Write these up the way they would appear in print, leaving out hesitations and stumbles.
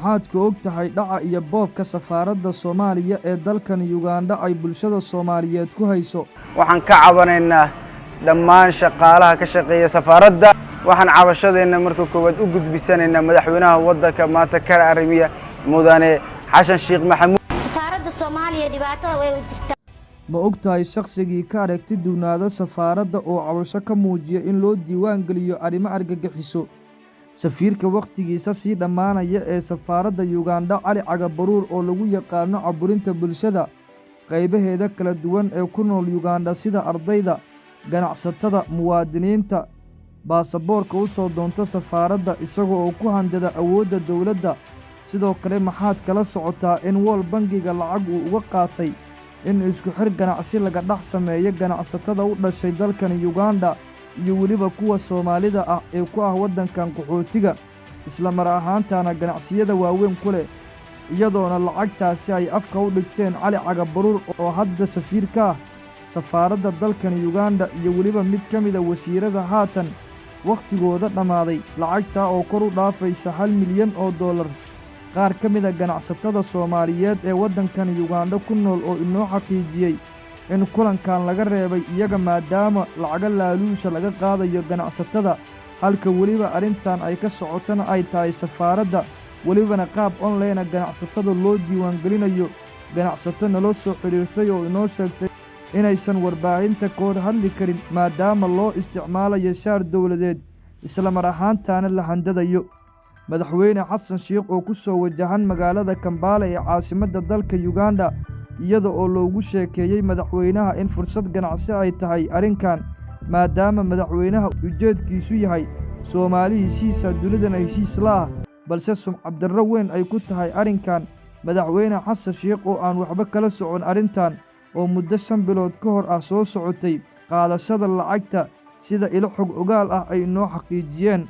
maxaad ka og tahay dhaca iyo boobka safaaradda Soomaaliya ee dalkan Uganda ay bulshada Soomaaliyeed ku hayso? waxaan ka cabanaynaa dhammaan shaqaalaha ka shaqeeya safaaradda waxaan cabashadeena marka koowaad u gudbisanaynaa madaxweynaha waddanka maanta ka arrimiya mudane xashan sheekh maxamuud. safaaradda Soomaaliya dhibaatada way u jirtaa. ma og tahay shaqsigii ka aragti duunaada safaaradda oo cabasho ka muujiya in loo diiwaan geliyo arrimo argagixiso? safiirka waqtigiisa sii dhammaanaya ee safaaradda Uganda Cali Cagabaruur oo lagu yaqaano caburinta bulshada qaybaheeda kala duwan ee ku nool Uganda sida ardayda, ganacsatada, muwaadiniinta baasaboorka u soo doonta safaaradda isagoo oo ku handada awoodda dowladda. sidoo kale maxaad kala socotaa in World Bankiga lacag uu uga qaatay in isku xir ganacsi laga dhex sameeyo ganacsatada u dhashay dalkan Uganda iyo weliba kuwa Soomaalida ah ee ku ah waddankan qaxootiga isla mar ahaantaana ganacsiyada waaweyn ku leh, iyadoona lacagtaasi ay afka u dhigteen Cali Cagabaruur oo hadda safiir ka ah safaaradda dalkan Uganda iyo weliba mid ka mid ah wasiirada haatan waqtigooda dhammaaday, lacagtaa oo kor u dhaafaysa $1 milyan. qaar ka mid ah ganacsatada Soomaaliyeed ee waddankan Uganda ku nool oo inoo xaqiijiyey in kulankan laga reebay iyaga maadaama lacaga laaluusha laga qaadayo ganacsatada, halka weliba arrintan ay ka socotana ay tahay safaaradda, welibana qaab online ganacsatada loo diiwaangelinayo. ganacsato nala soo xiriirtay oo inoo sheegtay inaysan warbaahinta ka hor hadli karin maadaama loo isticmaalayo shaar dowladeed isla mar ahaantaana la handadayo. madaxweyne xasan sheekh oo ku soo wajahan magaalada Kampala ee caasimadda dalka Uganda iyada oo loogu sheekeeyey madaxweynaha in fursad ganacsi ay tahay arrinkan maadaama madaxweynaha ujeedkiisu yahay Soomaali heshiisa dunidana heshiis la ah, balse sumcad darro weyn ay ku tahay arrinkan. madaxweyne xasan sheekh oo aan waxba kala socon arrintan oo muddo 5 bilood ka hor ah soo socotay qaadashada lacagta sida ilo xog ogaal ah ay inoo xaqiijiyeen.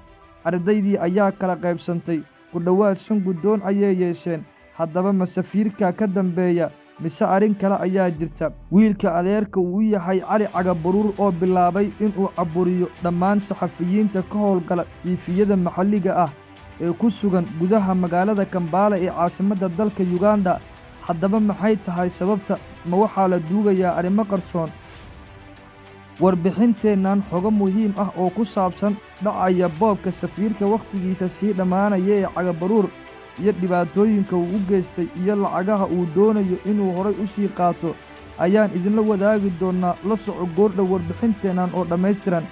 ardaydii ayaa kala qaybsantay, ku dhowaad 5 guddoon ayay yeesheen. haddaba ma safiirka ka dambeeya mise arrin kale ayaa jirta? wiilka adeerka uu yahay Cali Cagabaruur oo bilaabay inuu caburiyo dhammaan saxafiyiinta ka howlgala tiifiyada maxalliga ah ee ku sugan gudaha magaalada Kampala ee caasimadda dalka Uganda. haddaba maxay tahay sababta? ma waxaa la duugayaa arrimo qarsoon? warbixinteennan xogo muhiim ah oo ku saabsan dhacaya boobka safiirka waqtigiisa sii dhammaanaya ee Cagabaruur iyo dhibaatooyinka uu u geystay iyo lacagaha uu doonayo inuu horay u sii qaato ayaan idinla wadaagi doonaa. la soco goordhow warbixinteennan oo dhammaystiran.